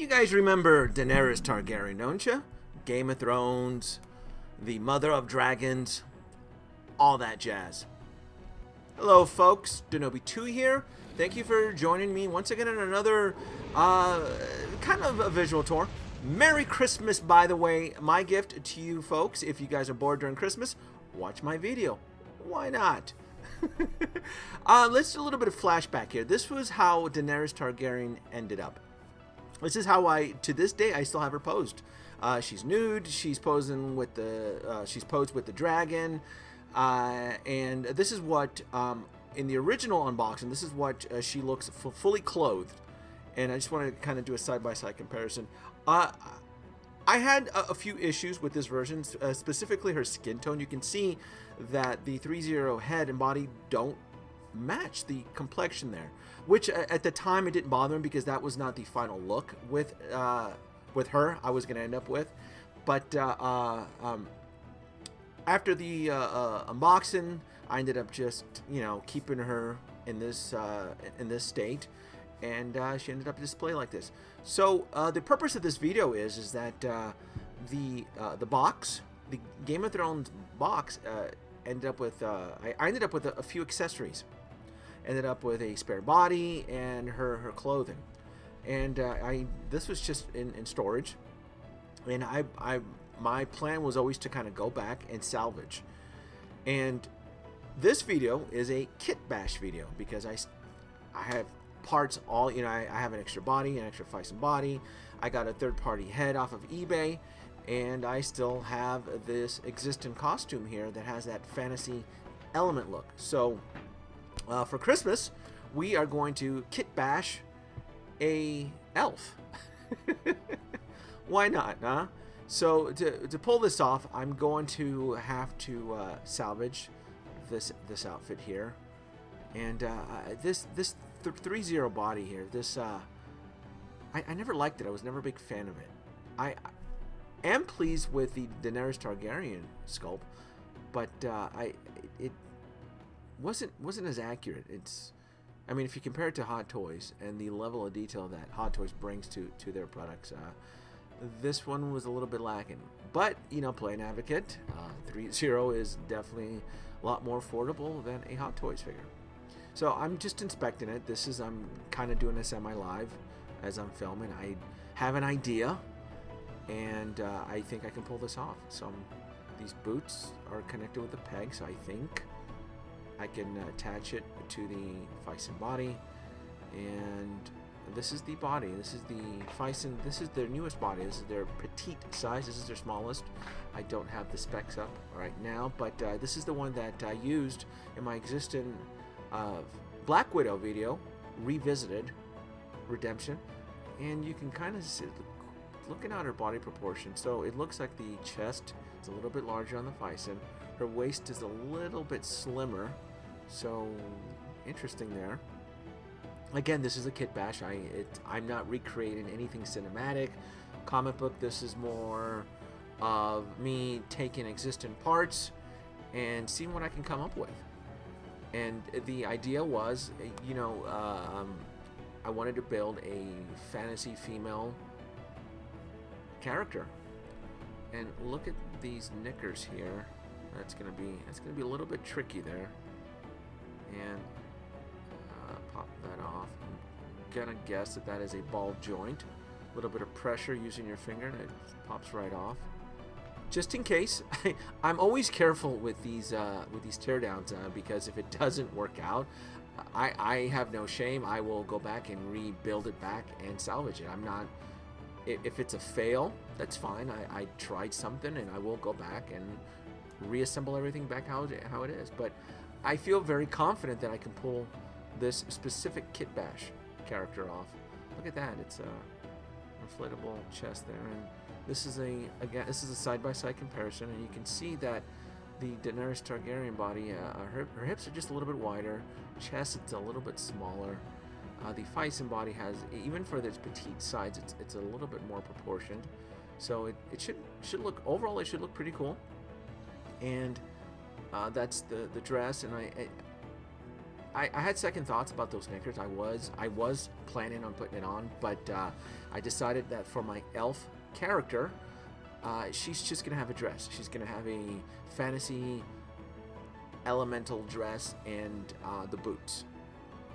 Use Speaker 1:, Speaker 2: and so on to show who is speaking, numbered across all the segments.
Speaker 1: You guys remember Daenerys Targaryen, don't you? Game of Thrones, the mother of dragons, all that jazz. Hello folks, Denobi2 here. Thank you for joining me once again in another kind of a visual tour. Merry Christmas, by the way. My gift to you folks, if you guys are bored during Christmas, watch my video. Why not? Let's do a little bit of flashback here. This was how Daenerys Targaryen ended up. This is how to this day, I still have her posed. She's nude. She's posing with the. She's posed with the dragon, and this is what in the original unboxing. This is what she looks fully clothed. And I just want to kind of do a side-by-side comparison. I had a few issues with this version, specifically her skin tone. You can see that the 3-0 head and body don't match the complexion there, which at the time it didn't bother me because that was not the final look with her I was going to end up with. But after the unboxing, I ended up just keeping her in this state, and she ended up display like this. So the purpose of this video is that the box, the Game of Thrones box, ended up with I ended up with a few accessories. Ended up with a spare body and her clothing, and this was just in storage, and my plan was always to kind of go back and salvage. And this video is a kit bash video because I have parts all, I have an extra body, an extra Phicen body. I got a third-party head off of eBay, and I still have this existing costume here that has that fantasy element look. So for Christmas, we are going to kit bash a elf. Why not, huh? So to pull this off, I'm going to have to salvage this outfit here, and this 3-0 body here. This I never liked it. I was never a big fan of it. I am pleased with the Daenerys Targaryen sculpt, but it wasn't as accurate. I mean, if you compare it to Hot Toys and the level of detail that Hot Toys brings to their products, this one was a little bit lacking. But playing advocate, 3-0 is definitely a lot more affordable than a Hot Toys figure. So I'm just inspecting it. I'm kind of doing a semi-live as I'm filming. I have an idea, and I think I can pull this off. So these boots are connected with a peg, so I think I can attach it to the Phicen body. And this is the body. This is the Phicen. This is their newest body. This is their petite size. This is their smallest. I don't have the specs up right now, but this is the one that I used in my existing Black Widow video, Revisited Redemption. And you can kind of see, looking at her body proportion. So it looks like the chest is a little bit larger on the Phicen. Her waist is a little bit slimmer. So interesting there. Again, this is a kit bash. I'm not recreating anything cinematic, comic book. This is more of me taking existing parts and seeing what I can come up with. And the idea was, I wanted to build a fantasy female character. And look at these knickers here. That's gonna be a little bit tricky there. And pop that off. I'm gonna guess that is a ball joint. A little bit of pressure using your finger, and it pops right off. Just in case, I'm always careful with these teardowns because if it doesn't work out, I have no shame. I will go back and rebuild it back and salvage it. I'm not. If it's a fail, that's fine. I tried something, and I will go back and reassemble everything back how it is. But I feel very confident that I can pull this specific kit bash character off. Look at that. It's a inflatable chest there, and this is a side-by-side comparison, and you can see that the Daenerys Targaryen body, her hips are just a little bit wider, chest it's a little bit smaller. The Phicen body has, even for its petite sides, it's a little bit more proportioned. So it should look, overall it should look pretty cool. And that's the dress, and I had second thoughts about those knickers. I was planning on putting it on, but I decided that for my elf character, she's just gonna have a dress. She's gonna have a fantasy elemental dress and the boots.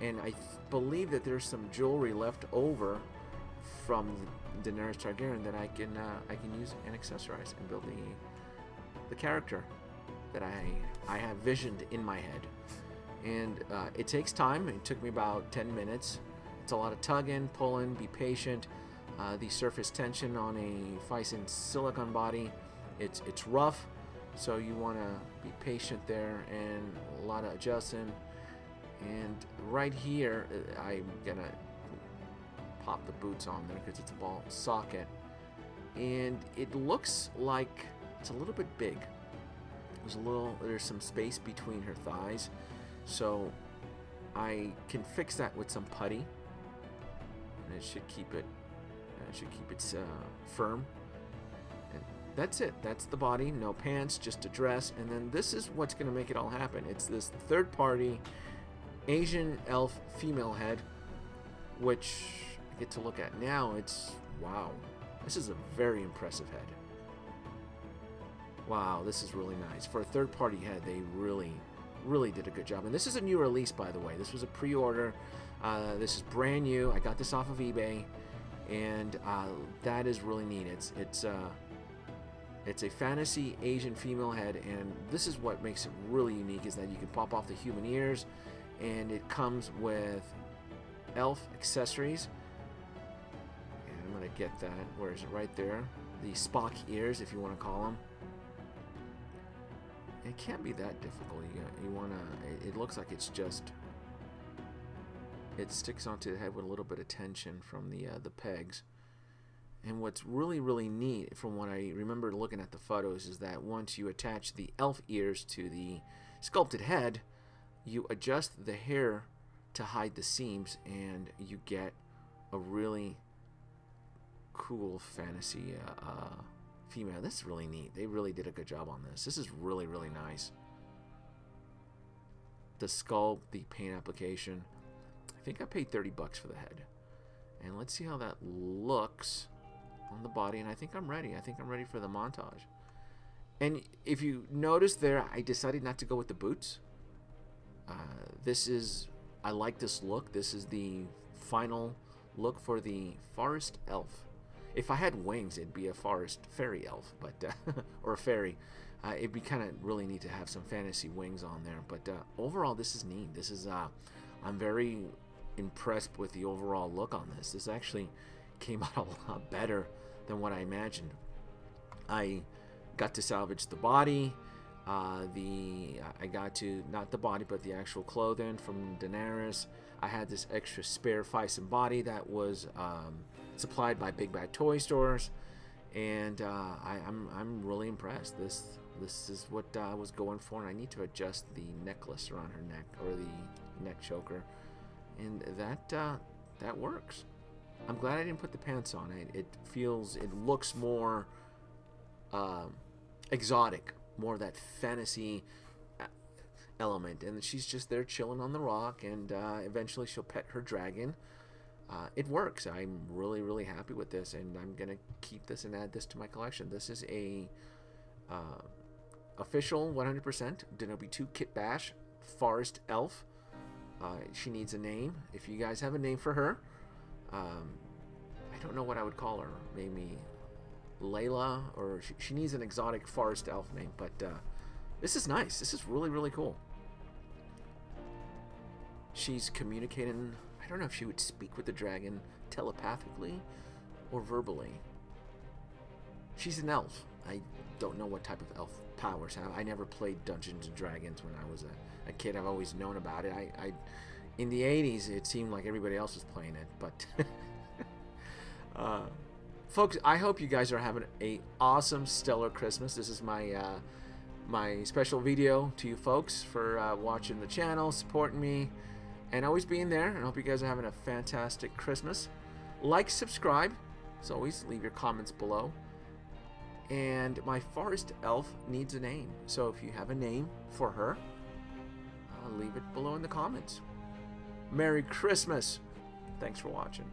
Speaker 1: And I believe that there's some jewelry left over from Daenerys Targaryen that I can use and accessorize and build the character that I have visioned in my head. And it takes time. It took me about 10 minutes. It's a lot of tugging, pulling, be patient. The surface tension on a Phicen silicone body, it's rough, so you want to be patient there, and a lot of adjusting. And right here, I'm gonna pop the boots on there because it's a ball socket, and it looks like it's a little bit big. There's some space between her thighs, so I can fix that with some putty, and it should keep it firm. And that's it. That's the body. No pants, just a dress. And then this is what's going to make it all happen. It's this third-party Asian elf female head, which I get to look at now. It's wow. This is a very impressive head. Wow, this is really nice. For a third-party head, they really did a good job. And this is a new release, by the way. This was a pre-order. This is brand new. I got this off of eBay, and that is really neat. It's a fantasy Asian female head, and this is what makes it really unique, is that you can pop off the human ears, and it comes with elf accessories. And I'm gonna get that. Where is it? Right there. The Spock ears, if you want to call them. It can't be that difficult. You wanna. It looks like it's just. It sticks onto the head with a little bit of tension from the pegs. And what's really neat, from what I remember looking at the photos, is that once you attach the elf ears to the sculpted head, you adjust the hair to hide the seams, and you get a really cool fantasy female. This is really neat. They really did a good job on this. This is really nice. The sculpt, the paint application. I think I paid $30 for the head. And let's see how that looks on the body. And I think I'm ready. I think I'm ready for the montage. And if you notice there, I decided not to go with the boots. I like this look. This is the final look for the forest elf. If I had wings, it'd be a forest fairy elf, but or a fairy. It'd be kind of really neat to have some fantasy wings on there. But overall, this is neat. This is I'm very impressed with the overall look on this. This actually came out a lot better than what I imagined. I got to salvage the body. I got to, not the body, but the actual clothing from Daenerys. I had this extra spare Phicen body that was supplied by Big Bad Toy Stores, and I'm really impressed. This is what I was going for, and I need to adjust the necklace around her neck, or the neck choker, and that works. I'm glad I didn't put the pants on. It looks more exotic, more of that fantasy element, and she's just there chilling on the rock, and eventually she'll pet her dragon. It works. I'm really happy with this, and I'm gonna keep this and add this to my collection. This is a official 100% Denobi 2 Kit Bash Forest Elf. She needs a name. If you guys have a name for her, I don't know what I would call her. Maybe Layla, or she needs an exotic forest elf name. But this is nice. This is really cool. She's communicating. I don't know if she would speak with the dragon telepathically or verbally. She's an elf. I don't know what type of elf powers have. I never played Dungeons and Dragons when I was a kid. I've always known about it. I in the 80s, it seemed like everybody else was playing it. But folks, I hope you guys are having a awesome, stellar Christmas. This is my my special video to you folks for watching the channel, supporting me, and always being there. And I hope you guys are having a fantastic Christmas. Like, subscribe. As always, leave your comments below. And my forest elf needs a name. So if you have a name for her, leave it below in the comments. Merry Christmas. Thanks for watching.